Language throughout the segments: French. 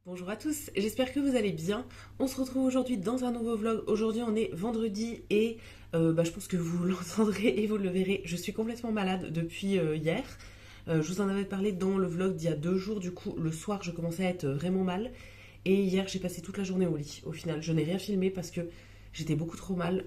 Bonjour à tous, j'espère que vous allez bien. On se retrouve aujourd'hui dans un nouveau vlog. Aujourd'hui on est vendredi et je pense que vous l'entendrez et vous le verrez. Je suis complètement malade depuis hier. Je vous en avais parlé dans le vlog d'il y a 2 jours. Du coup le soir je commençais à être vraiment mal. Et hier j'ai passé toute la journée au lit. Au final je n'ai rien filmé parce que j'étais beaucoup trop mal.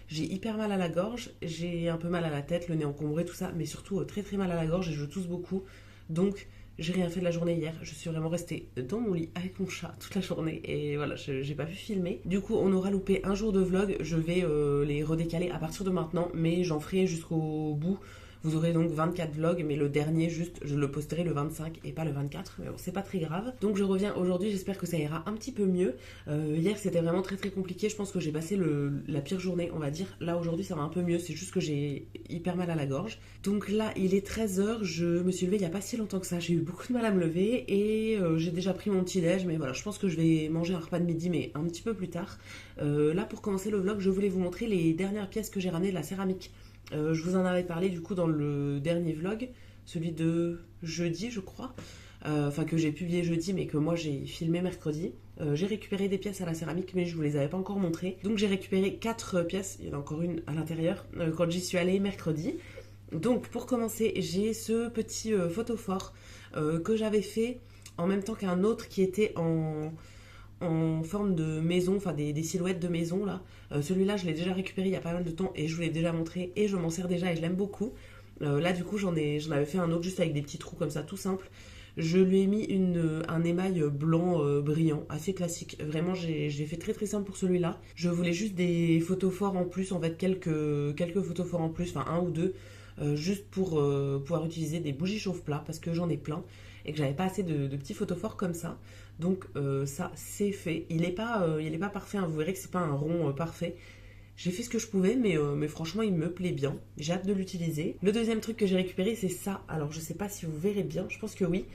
J'ai hyper mal à la gorge, j'ai un peu mal à la tête, le nez encombré, tout ça. Mais surtout très très mal à la gorge et je tousse beaucoup. Donc j'ai rien fait de la journée hier, je suis vraiment restée dans mon lit avec mon chat toute la journée et voilà, j'ai pas pu filmer. Du coup, on aura loupé un jour de vlog, je vais les redécaler à partir de maintenant, mais j'en ferai jusqu'au bout. Vous aurez donc 24 vlogs, mais le dernier, juste, je le posterai le 25 et pas le 24. Mais bon, c'est pas très grave. Donc je reviens aujourd'hui, j'espère que ça ira un petit peu mieux. Hier, c'était vraiment très très compliqué. Je pense que j'ai passé la pire journée, on va dire. Là, aujourd'hui, ça va un peu mieux. C'est juste que j'ai hyper mal à la gorge. Donc là, il est 13 h. Je me suis levée il y a pas si longtemps que ça. J'ai eu beaucoup de mal à me lever et j'ai déjà pris mon petit déj. Mais voilà, je pense que je vais manger un repas de midi, mais un petit peu plus tard. Là, pour commencer le vlog, je voulais vous montrer les dernières pièces que j'ai ramenées de la céramique. Je vous en avais parlé du coup dans le dernier vlog, celui de jeudi je crois, enfin que j'ai publié jeudi mais que moi j'ai filmé mercredi. J'ai récupéré des pièces à la céramique mais je vous les avais pas encore montrées. Donc j'ai récupéré 4 pièces, il y en a encore une à l'intérieur, quand j'y suis allée mercredi. Donc pour commencer j'ai ce petit photophore que j'avais fait en même temps qu'un autre qui était en forme de maison, enfin des silhouettes de maison là. Celui-là, je l'ai déjà récupéré il y a pas mal de temps et je vous l'ai déjà montré et je m'en sers déjà et je l'aime beaucoup. Là, du coup, j'en avais fait un autre juste avec des petits trous comme ça, tout simple. Je lui ai mis un émail blanc brillant, assez classique. Vraiment, j'ai fait très très simple pour celui-là. Je voulais juste des photophores en plus, en fait, quelques photophores en plus, enfin un ou deux, juste pour pouvoir utiliser des bougies chauffe-plat parce que j'en ai plein et que j'avais pas assez de petits photophores comme ça. Donc ça, c'est fait. Il est pas parfait, hein. Vous verrez que c'est pas un rond parfait. J'ai fait ce que je pouvais, mais franchement, il me plaît bien. J'ai hâte de l'utiliser. Le deuxième truc que j'ai récupéré, c'est ça. Alors, je sais pas si vous verrez bien, je pense que oui.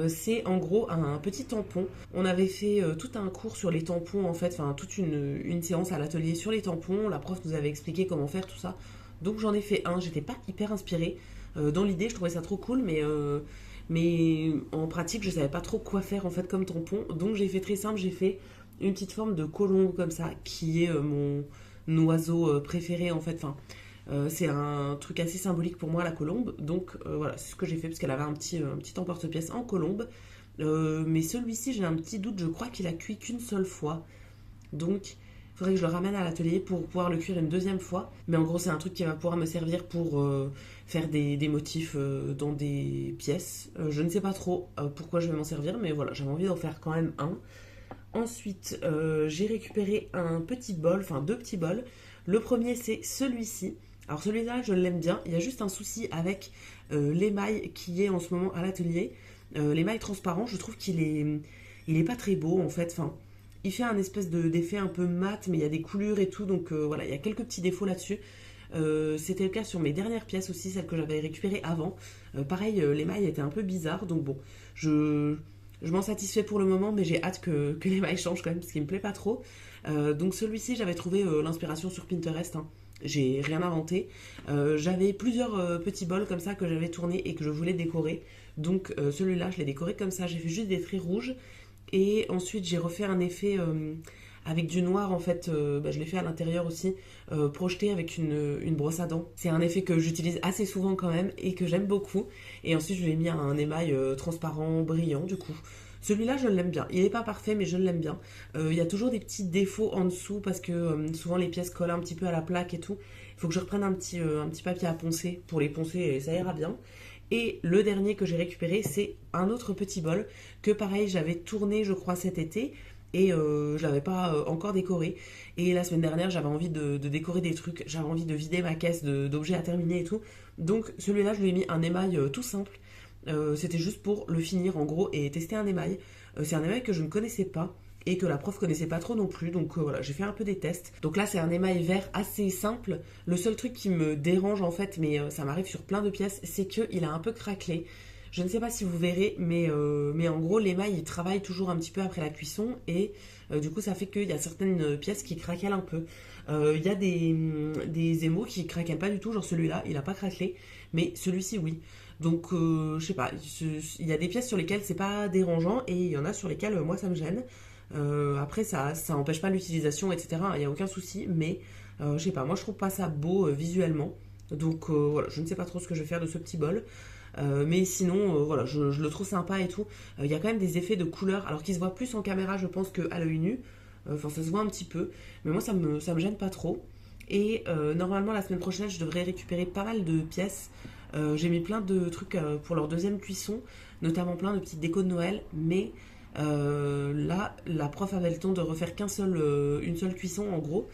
C'est en gros un petit tampon. On avait fait tout un cours sur les tampons, en fait, enfin, toute une séance à l'atelier sur les tampons. La prof nous avait expliqué comment faire tout ça. Donc, j'en ai fait un. J'étais pas hyper inspirée. Dans l'idée, je trouvais ça trop cool, mais en pratique, je savais pas trop quoi faire en fait comme tampon. Donc, j'ai fait très simple. J'ai fait une petite forme de colombe comme ça, qui est mon oiseau préféré en fait. Enfin, c'est un truc assez symbolique pour moi, la colombe. Donc voilà, c'est ce que j'ai fait parce qu'elle avait un petit emporte-pièce en colombe. Mais celui-ci, j'ai un petit doute, je crois qu'il a cuit qu'une seule fois. Donc, il faudrait que je le ramène à l'atelier pour pouvoir le cuire une deuxième fois. Mais en gros, c'est un truc qui va pouvoir me servir pour faire des motifs dans des pièces. Je ne sais pas trop pourquoi je vais m'en servir, mais voilà, j'avais envie d'en faire quand même un. Ensuite, j'ai récupéré un petit bol, enfin deux petits bols. Le premier, c'est celui-ci. Alors celui-là, je l'aime bien. Il y a juste un souci avec l'émail qui est en ce moment à l'atelier. L'émail transparent, je trouve il est pas très beau en fait. Enfin, il fait un espèce d'effet un peu mat, mais il y a des coulures et tout. Donc voilà, il y a quelques petits défauts là-dessus. C'était le cas sur mes dernières pièces aussi, celles que j'avais récupérées avant. Pareil, l'émail était un peu bizarre. Donc bon, je m'en satisfais pour le moment, mais j'ai hâte que les mailles changent quand même, parce qu'il me plaît pas trop. Donc celui-ci, j'avais trouvé l'inspiration sur Pinterest, hein. J'ai rien inventé. J'avais plusieurs petits bols comme ça que j'avais tournés et que je voulais décorer. Donc celui-là, je l'ai décoré comme ça. J'ai fait juste des traits rouges. Et ensuite, j'ai refait un effet avec du noir, en fait. Je l'ai fait à l'intérieur aussi, projeté avec une brosse à dents. C'est un effet que j'utilise assez souvent quand même et que j'aime beaucoup. Et ensuite, je lui ai mis un émail transparent, brillant, du coup. Celui-là, je l'aime bien. Il n'est pas parfait, mais je l'aime bien. Il y a toujours des petits défauts en dessous parce que souvent les pièces collent un petit peu à la plaque et tout. Il faut que je reprenne un petit papier à poncer pour les poncer et ça ira bien. Et le dernier que j'ai récupéré, c'est un autre petit bol que pareil, j'avais tourné, je crois, cet été et je l'avais pas encore décoré. Et la semaine dernière, j'avais envie de décorer des trucs, j'avais envie de vider ma caisse d'objets à terminer et tout. Donc celui-là, je lui ai mis un émail tout simple. C'était juste pour le finir en gros et tester un émail. C'est un émail que je ne connaissais pas et que la prof connaissait pas trop non plus, donc voilà, j'ai fait un peu des tests. Donc là c'est un émail vert assez simple. Le seul truc qui me dérange en fait, mais ça m'arrive sur plein de pièces, c'est qu'il a un peu craquelé. Je ne sais pas si vous verrez, mais en gros l'émail il travaille toujours un petit peu après la cuisson et du coup ça fait qu'il y a certaines pièces qui craquellent un peu. Il y a des émaux qui craquellent pas du tout, genre celui-là il a pas craquelé, mais celui-ci oui. Donc, je sais pas, il y a des pièces sur lesquelles c'est pas dérangeant et il y en a sur lesquelles moi ça me gêne. Après, ça empêche pas l'utilisation, etc. Il n'y a aucun souci, mais je sais pas, moi je trouve pas ça beau visuellement. Donc voilà, je ne sais pas trop ce que je vais faire de ce petit bol. Mais sinon, voilà, je le trouve sympa et tout. Il y a quand même des effets de couleur, alors qu'ils se voient plus en caméra, je pense, qu'à l'œil nu. Enfin, ça se voit un petit peu. Mais moi, ça me gêne pas trop. Et normalement, la semaine prochaine, je devrais récupérer pas mal de pièces. J'ai mis plein de trucs pour leur deuxième cuisson, notamment plein de petites décos de Noël. Mais là, la prof avait le temps de refaire une seule cuisson en gros.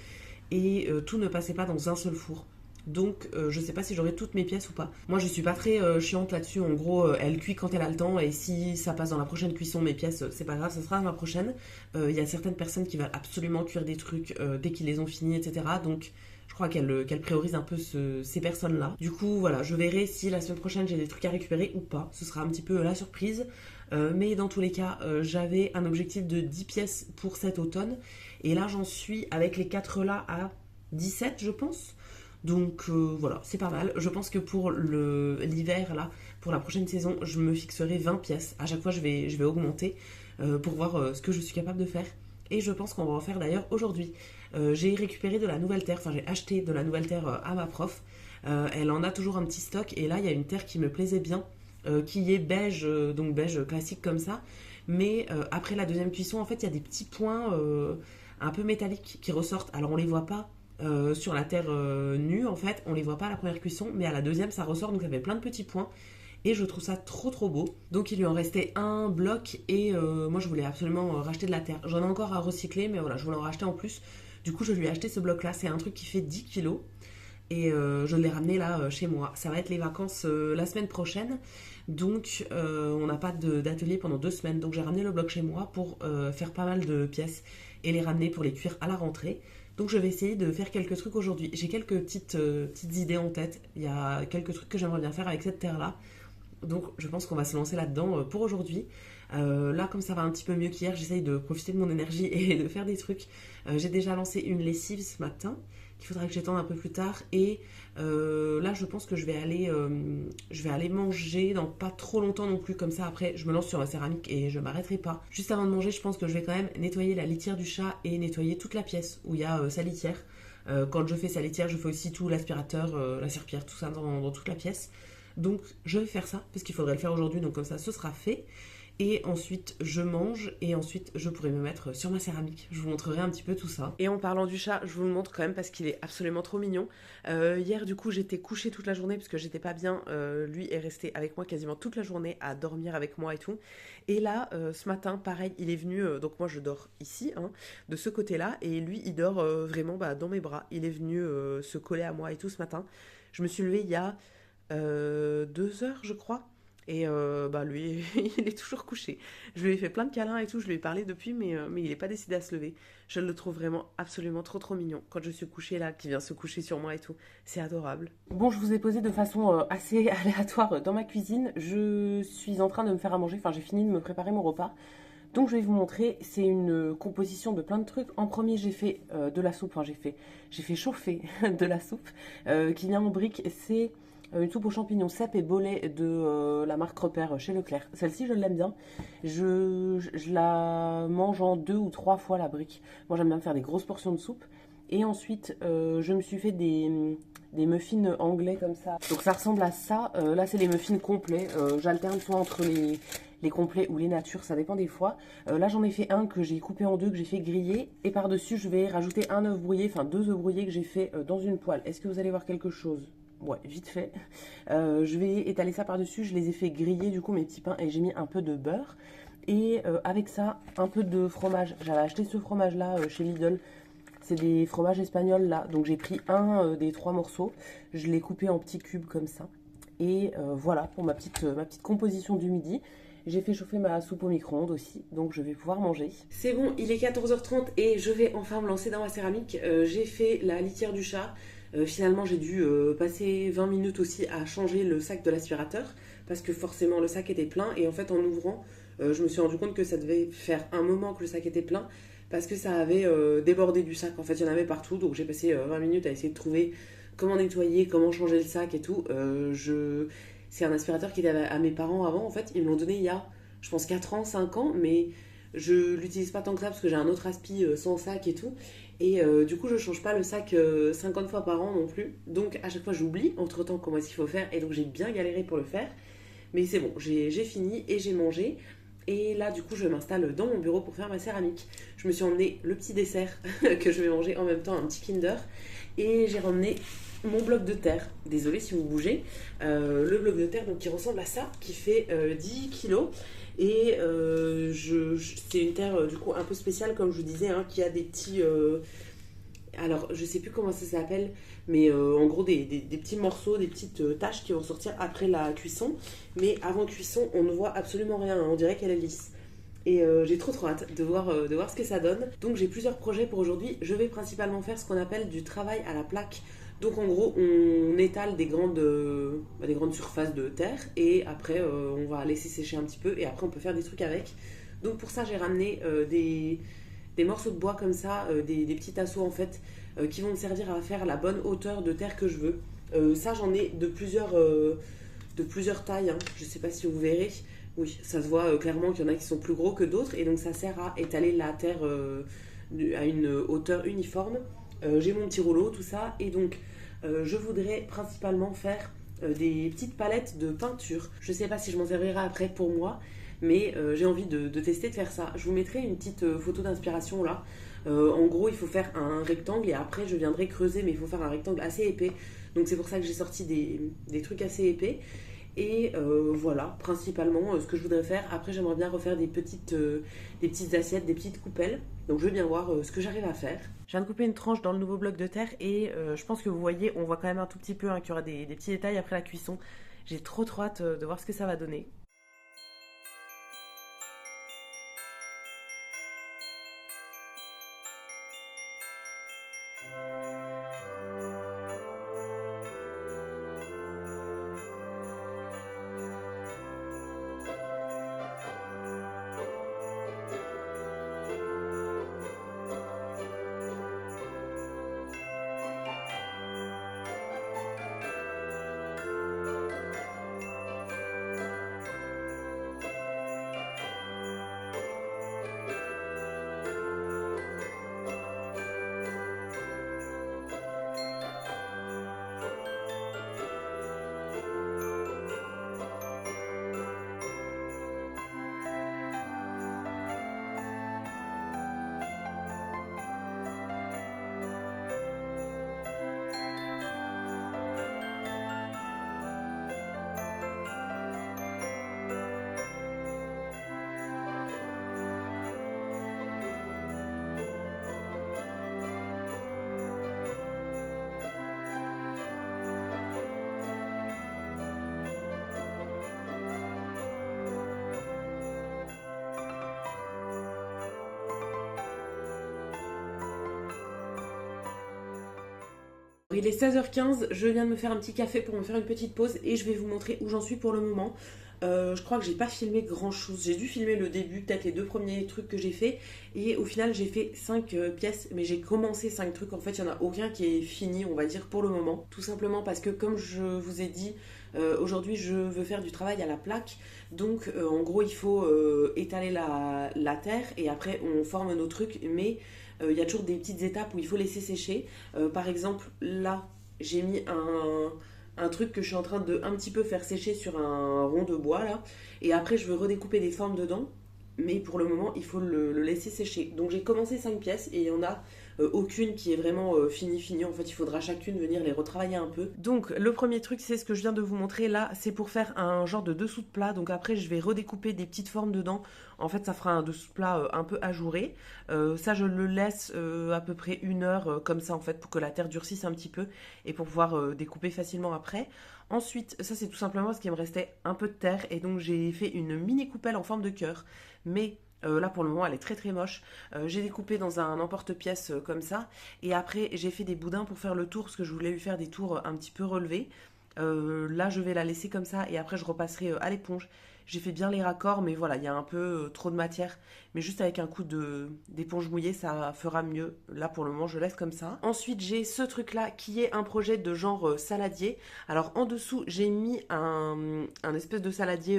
Et tout ne passait pas dans un seul four. Donc je sais pas si j'aurai toutes mes pièces ou pas. Moi je suis pas très chiante là-dessus. En gros, elle cuit quand elle a le temps et si ça passe dans la prochaine cuisson, mes pièces, c'est pas grave, ça sera dans la prochaine. Il y a certaines personnes qui veulent absolument cuire des trucs dès qu'ils les ont finis, etc. Donc je crois qu'elle priorise un peu ces personnes-là. Du coup voilà, je verrai si la semaine prochaine j'ai des trucs à récupérer ou pas. Ce sera un petit peu la surprise. Mais dans tous les cas, j'avais un objectif de 10 pièces pour cet automne. Et là j'en suis avec les 4 là à 17 je pense. Donc voilà, c'est pas mal. Je pense que pour l'hiver, là, pour la prochaine saison, je me fixerai 20 pièces. À chaque fois, je vais augmenter pour voir ce que je suis capable de faire. Et je pense qu'on va en faire d'ailleurs aujourd'hui. J'ai récupéré de la nouvelle terre, enfin j'ai acheté de la nouvelle terre à ma prof. Elle en a toujours un petit stock et là, il y a une terre qui me plaisait bien, qui est beige, donc beige classique comme ça. Mais après la deuxième cuisson, en fait, il y a des petits points un peu métalliques qui ressortent. Alors on les voit pas sur la terre nue en fait, on les voit pas à la première cuisson, mais à la deuxième ça ressort, donc ça fait plein de petits points et je trouve ça trop trop beau. Donc il lui en restait un bloc et moi je voulais absolument racheter de la terre. J'en ai encore à recycler, mais voilà, je voulais en racheter en plus. Du coup je lui ai acheté ce bloc là, c'est un truc qui fait 10 kilos et je l'ai ramené là chez moi. Ça va être les vacances la semaine prochaine, donc on n'a pas d'atelier pendant 2 semaines, donc j'ai ramené le bloc chez moi pour faire pas mal de pièces et les ramener pour les cuire à la rentrée. Donc je vais essayer de faire quelques trucs aujourd'hui. J'ai quelques petites idées en tête. Il y a quelques trucs que j'aimerais bien faire avec cette terre-là. Donc je pense qu'on va se lancer là-dedans pour aujourd'hui. Là, comme ça va un petit peu mieux qu'hier, j'essaye de profiter de mon énergie et de faire des trucs. J'ai déjà lancé une lessive ce matin, qu'il faudra que j'étende un peu plus tard. Et là, je pense que je vais aller manger dans pas trop longtemps non plus. Comme ça, après, je me lance sur ma céramique et je m'arrêterai pas. Juste avant de manger, je pense que je vais quand même nettoyer la litière du chat et nettoyer toute la pièce où il y a sa litière. Quand je fais sa litière, je fais aussi tout l'aspirateur, la serpillière, tout ça dans toute la pièce. Donc je vais faire ça parce qu'il faudrait le faire aujourd'hui, donc comme ça ce sera fait. Et ensuite je mange et ensuite je pourrai me mettre sur ma céramique. Je vous montrerai un petit peu tout ça. Et en parlant du chat, je vous le montre quand même parce qu'il est absolument trop mignon. Hier du coup j'étais couchée toute la journée parce que j'étais pas bien. Lui est resté avec moi quasiment toute la journée à dormir avec moi et tout. Et là ce matin pareil il est venu, donc moi je dors ici hein, de ce côté là et lui il dort vraiment dans mes bras. Il est venu se coller à moi et tout ce matin. Je me suis levée il y a 2 heures je crois. Et lui, il est toujours couché. Je lui ai fait plein de câlins et tout, je lui ai parlé depuis, mais il n'est pas décidé à se lever. Je le trouve vraiment absolument trop trop mignon. Quand je suis couchée là, qui vient se coucher sur moi et tout, c'est adorable. Bon, je vous ai posé de façon assez aléatoire dans ma cuisine. Je suis en train de me faire à manger, enfin j'ai fini de me préparer mon repas. Donc je vais vous montrer, c'est une composition de plein de trucs. En premier j'ai fait de la soupe, enfin j'ai fait chauffer de la soupe qui vient en brique. C'est une soupe aux champignons cèpes et bolets de la marque Repère chez Leclerc. Celle-ci, je l'aime bien. Je la mange en 2 ou 3 fois la brique. Moi, j'aime bien faire des grosses portions de soupe. Et ensuite, je me suis fait des muffins anglais comme ça. Donc, ça ressemble à ça. Là, c'est les muffins complets. J'alterne soit entre les complets ou les natures, ça dépend des fois. Là, j'en ai fait un que j'ai coupé en deux, que j'ai fait griller. Et par-dessus, je vais rajouter un œuf brouillé, enfin 2 œufs brouillés que j'ai fait dans une poêle. Est-ce que vous allez voir quelque chose ? Ouais, vite fait. Je vais étaler ça par-dessus. Je les ai fait griller, du coup, mes petits pains. Et j'ai mis un peu de beurre. Et avec ça, un peu de fromage. J'avais acheté ce fromage-là chez Lidl. C'est des fromages espagnols, là. Donc, j'ai pris un des 3 morceaux. Je l'ai coupé en petits cubes, comme ça. Et voilà, pour ma petite composition du midi. J'ai fait chauffer ma soupe au micro-ondes aussi, donc je vais pouvoir manger. C'est bon, il est 14h30 et je vais enfin me lancer dans ma céramique. J'ai fait la litière du chat. Finalement, j'ai dû passer 20 minutes aussi à changer le sac de l'aspirateur parce que forcément le sac était plein. Et en fait, en ouvrant, je me suis rendu compte que ça devait faire un moment que le sac était plein parce que ça avait débordé du sac. En fait, il y en avait partout, donc j'ai passé 20 minutes à essayer de trouver comment nettoyer, comment changer le sac et tout. C'est un aspirateur qui était à mes parents avant. En fait, ils me l'ont donné il y a, je pense, 4 ans, 5 ans, mais je l'utilise pas tant que ça parce que j'ai un autre aspi sans sac et tout. Et du coup, je change pas le sac 50 fois par an non plus. Donc, à chaque fois, j'oublie entre temps comment est-ce qu'il faut faire. Et donc, j'ai bien galéré pour le faire. Mais c'est bon, j'ai fini et j'ai mangé. Et là, du coup, je m'installe dans mon bureau pour faire ma céramique. Je me suis emmené le petit dessert que je vais manger en même temps, un petit Kinder. Et j'ai ramené mon bloc de terre. Désolée si vous bougez. Le bloc de terre donc, qui ressemble à ça, qui fait 10 kilos. Et c'est une terre du coup un peu spéciale, comme je vous disais, hein, qui a des petits... alors, je sais plus comment ça s'appelle, mais en gros, des petits morceaux, des petites taches qui vont sortir après la cuisson. Mais avant cuisson, on ne voit absolument rien, hein, on dirait qu'elle est lisse. Et j'ai trop hâte de voir ce que ça donne. Donc j'ai plusieurs projets pour aujourd'hui. Je vais principalement faire ce qu'on appelle du travail à la plaque. Donc en gros, on étale des grandes surfaces de terre et après on va laisser sécher un petit peu et après on peut faire des trucs avec. Donc pour ça, j'ai ramené des morceaux de bois comme ça, des petits tasseaux en fait, qui vont me servir à faire la bonne hauteur de terre que je veux. Ça, j'en ai de plusieurs tailles, hein. Je ne sais pas si vous verrez. Oui, ça se voit clairement qu'il y en a qui sont plus gros que d'autres et donc ça sert à étaler la terre à une hauteur uniforme. J'ai mon petit rouleau, tout ça, et donc je voudrais principalement faire des petites palettes de peinture. Je ne sais pas si je m'en servirai après pour moi, mais j'ai envie de tester de faire ça. Je vous mettrai une petite photo d'inspiration là. En gros, il faut faire un rectangle et après je viendrai creuser, mais il faut faire un rectangle assez épais. Donc c'est pour ça que j'ai sorti des trucs assez épais. Et voilà, principalement ce que je voudrais faire. Après, j'aimerais bien refaire des petites assiettes, des petites coupelles. Donc je veux bien voir ce que j'arrive à faire. Je viens de couper une tranche dans le nouveau bloc de terre et je pense que vous voyez, on voit quand même un tout petit peu hein, qu'il y aura des petits détails après la cuisson. J'ai trop hâte de voir ce que ça va donner. Il est 16h15, je viens de me faire un petit café pour me faire une petite pause et je vais vous montrer où j'en suis pour le moment. Je crois que j'ai pas filmé grand chose, j'ai dû filmer le début, peut-être les 2 premiers trucs que j'ai fait et au final j'ai fait 5 pièces mais j'ai commencé 5 trucs, en fait il n'y en a aucun qui est fini on va dire pour le moment. Tout simplement parce que comme je vous ai dit, aujourd'hui je veux faire du travail à la plaque, donc en gros il faut étaler la terre et après on forme nos trucs mais il y a toujours des petites étapes où il faut laisser sécher. Par exemple, là, j'ai mis un truc que je suis en train de un petit peu faire sécher sur un rond de bois, là. Et après, je veux redécouper des formes dedans. Mais pour le moment, il faut le laisser sécher. Donc j'ai commencé 5 pièces et il y en a aucune qui est vraiment finie. En fait, il faudra chacune venir les retravailler un peu. Donc le premier truc, c'est ce que je viens de vous montrer là. C'est pour faire un genre de dessous de plat. Donc après, je vais redécouper des petites formes dedans. En fait, ça fera un dessous de plat un peu ajouré. Ça, je le laisse à peu près 1 heure comme ça, en fait, pour que la terre durcisse un petit peu et pour pouvoir découper facilement après. Ensuite, ça c'est tout simplement parce qu'il me restait un peu de terre et donc j'ai fait une mini coupelle en forme de cœur. Mais là pour le moment elle est très très moche. J'ai découpé dans un emporte-pièce comme ça et après j'ai fait des boudins pour faire le tour parce que je voulais lui faire des tours un petit peu relevés. Là je vais la laisser comme ça et après je repasserai à l'éponge. J'ai fait bien les raccords, mais voilà, il y a un peu trop de matière. Mais juste avec un coup d'éponge mouillée, ça fera mieux. Là, pour le moment, je laisse comme ça. Ensuite, j'ai ce truc-là qui est un projet de genre saladier. Alors, en dessous, j'ai mis un espèce de saladier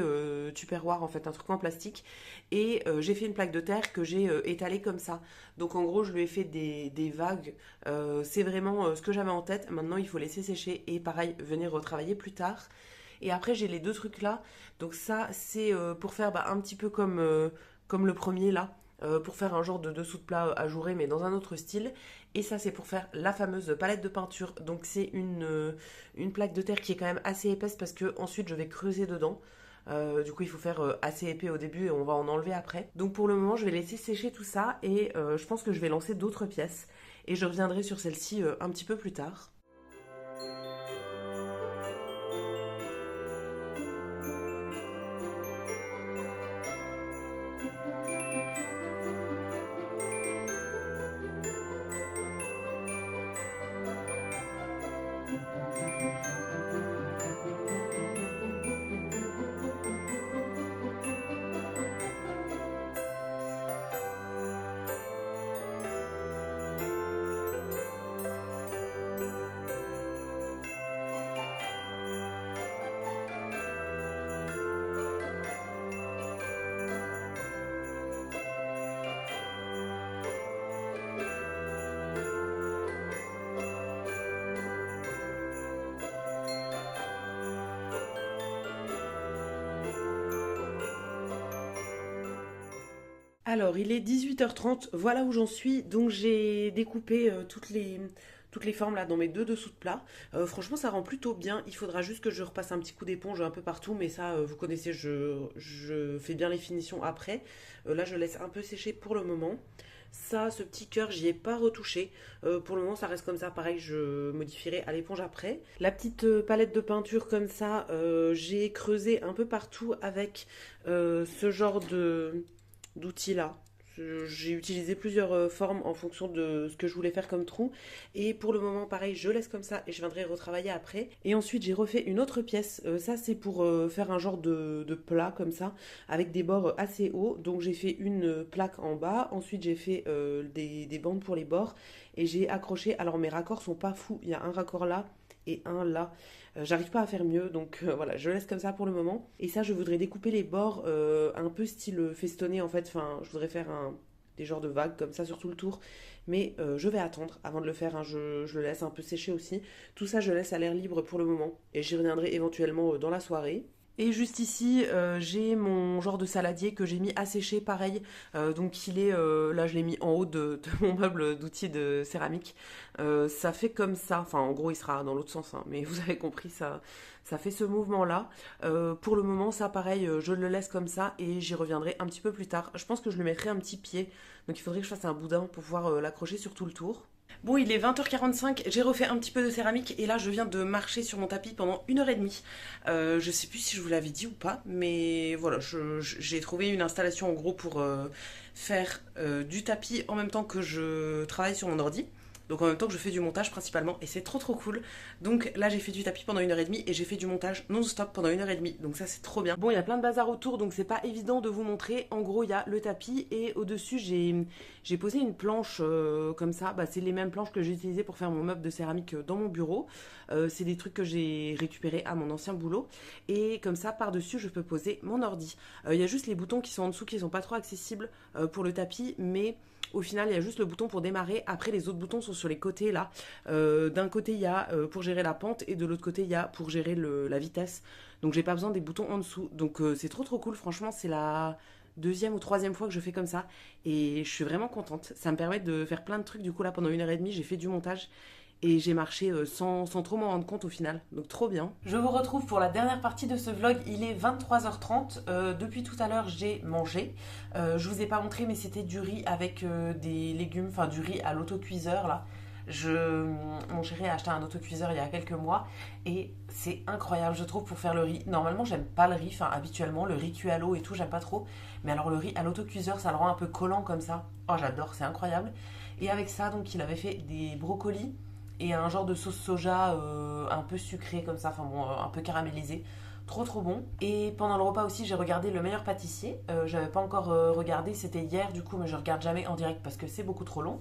Tupperware, en fait, un truc en plastique. Et j'ai fait une plaque de terre que j'ai étalée comme ça. Donc, en gros, je lui ai fait des vagues. C'est vraiment ce que j'avais en tête. Maintenant, il faut laisser sécher et pareil, venir retravailler plus tard. Et après, j'ai les deux trucs là. Donc ça, c'est pour faire un petit peu comme le premier là. Pour faire un genre de dessous de plat ajouré mais dans un autre style. Et ça, c'est pour faire la fameuse palette de peinture. Donc c'est une plaque de terre qui est quand même assez épaisse parce que ensuite je vais creuser dedans. Du coup, il faut faire assez épais au début et on va en enlever après. Donc pour le moment, je vais laisser sécher tout ça et je pense que je vais lancer d'autres pièces. Et je reviendrai sur celle-ci un petit peu plus tard. Alors, il est 18h30, voilà où j'en suis. Donc, j'ai découpé toutes les formes là dans mes deux dessous de plat. Franchement, ça rend plutôt bien. Il faudra juste que je repasse un petit coup d'éponge un peu partout, mais ça, vous connaissez, je fais bien les finitions après. Là, je laisse un peu sécher pour le moment. Ça, ce petit cœur, j'y ai pas retouché. Pour le moment, ça reste comme ça. Pareil, je modifierai à l'éponge après. La petite palette de peinture comme ça, j'ai creusé un peu partout avec ce genre de d'outils là. J'ai utilisé plusieurs formes en fonction de ce que je voulais faire comme trou. Et pour le moment, pareil, je laisse comme ça et je viendrai retravailler après. Et ensuite, j'ai refait une autre pièce. Ça, c'est pour faire un genre de plat comme ça, avec des bords assez hauts. Donc, j'ai fait une plaque en bas. Ensuite, j'ai fait des bandes pour les bords. Et j'ai accroché. Alors, mes raccords sont pas fous. Il y a un raccord là et un là. J'arrive pas à faire mieux, donc voilà, je laisse comme ça pour le moment. Et ça, je voudrais découper les bords un peu style festonné en fait. Enfin, je voudrais faire des genres de vagues comme ça sur tout le tour. Mais je vais attendre avant de le faire, hein. Je le laisse un peu sécher aussi. Tout ça, je laisse à l'air libre pour le moment. Et j'y reviendrai éventuellement dans la soirée. Et juste ici, j'ai mon genre de saladier que j'ai mis à sécher, pareil. Donc il est, là je l'ai mis en haut de mon meuble d'outils de céramique. Ça fait comme ça, enfin en gros il sera dans l'autre sens, hein, mais vous avez compris, ça fait ce mouvement-là. Pour le moment, ça pareil, je le laisse comme ça et j'y reviendrai un petit peu plus tard. Je pense que je lui mettrai un petit pied, donc il faudrait que je fasse un boudin pour pouvoir l'accrocher sur tout le tour. Bon, il est 20h45, j'ai refait un petit peu de céramique et là je viens de marcher sur mon tapis pendant 1h30. Je sais plus si je vous l'avais dit ou pas, mais voilà, j'ai trouvé une installation en gros pour faire du tapis en même temps que je travaille sur mon ordi. Donc en même temps que je fais du montage principalement et c'est trop cool. Donc là j'ai fait du tapis pendant 1h30 et j'ai fait du montage non-stop pendant 1h30. Donc ça c'est trop bien. Bon, il y a plein de bazar autour donc c'est pas évident de vous montrer. En gros il y a le tapis et au-dessus j'ai posé une planche comme ça. C'est les mêmes planches que j'ai utilisées pour faire mon meuble de céramique dans mon bureau. C'est des trucs que j'ai récupérés à mon ancien boulot. Et comme ça par dessus je peux poser mon ordi. Il y a juste les boutons qui sont en dessous qui sont pas trop accessibles pour le tapis, mais au final, il y a juste le bouton pour démarrer. Après, les autres boutons sont sur les côtés, là. D'un côté, il y a pour gérer la pente et de l'autre côté, il y a pour gérer la vitesse. Donc, j'ai pas besoin des boutons en dessous. Donc, c'est trop cool. Franchement, c'est la deuxième ou troisième fois que je fais comme ça. Et je suis vraiment contente. Ça me permet de faire plein de trucs. Du coup, là, pendant 1h30, j'ai fait du montage. Et j'ai marché sans trop m'en rendre compte au final. Donc trop bien. Je vous retrouve pour la dernière partie de ce vlog. Il est 23h30. Depuis tout à l'heure, j'ai mangé. Je vous ai pas montré, mais c'était du riz avec des légumes. Enfin, du riz à l'autocuiseur, là. Mon chéri a acheté un autocuiseur il y a quelques mois. Et c'est incroyable, je trouve, pour faire le riz. Normalement, j'aime pas le riz. Enfin, habituellement, le riz cuit à l'eau et tout, j'aime pas trop. Mais alors, le riz à l'autocuiseur, ça le rend un peu collant comme ça. Oh, j'adore, c'est incroyable. Et avec ça, donc, il avait fait des brocolis et un genre de sauce soja un peu sucrée comme ça, enfin bon, un peu caramélisée. trop trop bon. Et pendant le repas aussi, j'ai regardé Le Meilleur Pâtissier. J'avais pas encore regardé, c'était hier du coup, mais je regarde jamais en direct parce que c'est beaucoup trop long.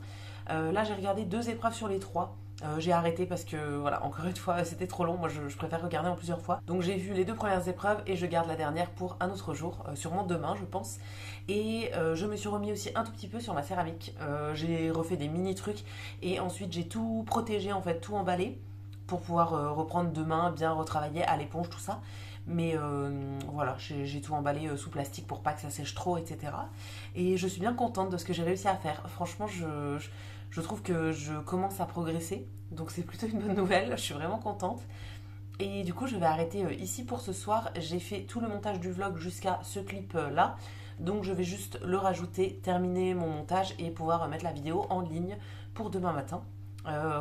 Là, j'ai regardé 2 épreuves sur les 3. J'ai arrêté parce que, voilà, encore une fois, c'était trop long. Moi, je préfère regarder en plusieurs fois. Donc, j'ai vu les 2 premières épreuves et je garde la dernière pour un autre jour, sûrement demain, je pense. Et je me suis remis aussi un tout petit peu sur ma céramique. J'ai refait des mini trucs et ensuite, j'ai tout protégé, en fait, tout emballé pour pouvoir reprendre demain, bien retravailler à l'éponge, tout ça. Mais voilà, j'ai tout emballé sous plastique pour pas que ça sèche trop, etc. Et je suis bien contente de ce que j'ai réussi à faire. Franchement, je trouve que je commence à progresser. Donc c'est plutôt une bonne nouvelle, je suis vraiment contente. Et du coup, je vais arrêter ici pour ce soir. J'ai fait tout le montage du vlog jusqu'à ce clip là. Donc je vais juste le rajouter, terminer mon montage et pouvoir mettre la vidéo en ligne pour demain matin.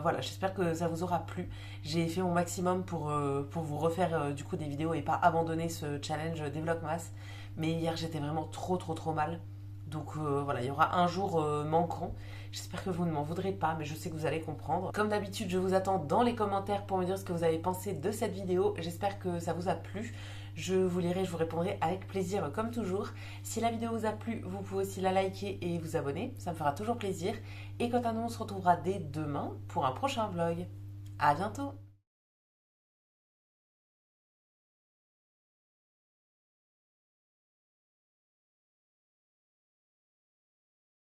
Voilà, j'espère que ça vous aura plu. J'ai fait mon maximum pour vous refaire du coup des vidéos et pas abandonner ce challenge des Vlogmas. Mais hier, j'étais vraiment trop mal. Donc voilà, il y aura un jour manquant. J'espère que vous ne m'en voudrez pas, mais je sais que vous allez comprendre. Comme d'habitude, je vous attends dans les commentaires pour me dire ce que vous avez pensé de cette vidéo. J'espère que ça vous a plu. Je vous lirai, je vous répondrai avec plaisir comme toujours. Si la vidéo vous a plu, vous pouvez aussi la liker et vous abonner. Ça me fera toujours plaisir. Et quant à nous, on se retrouvera dès demain pour un prochain vlog. À bientôt!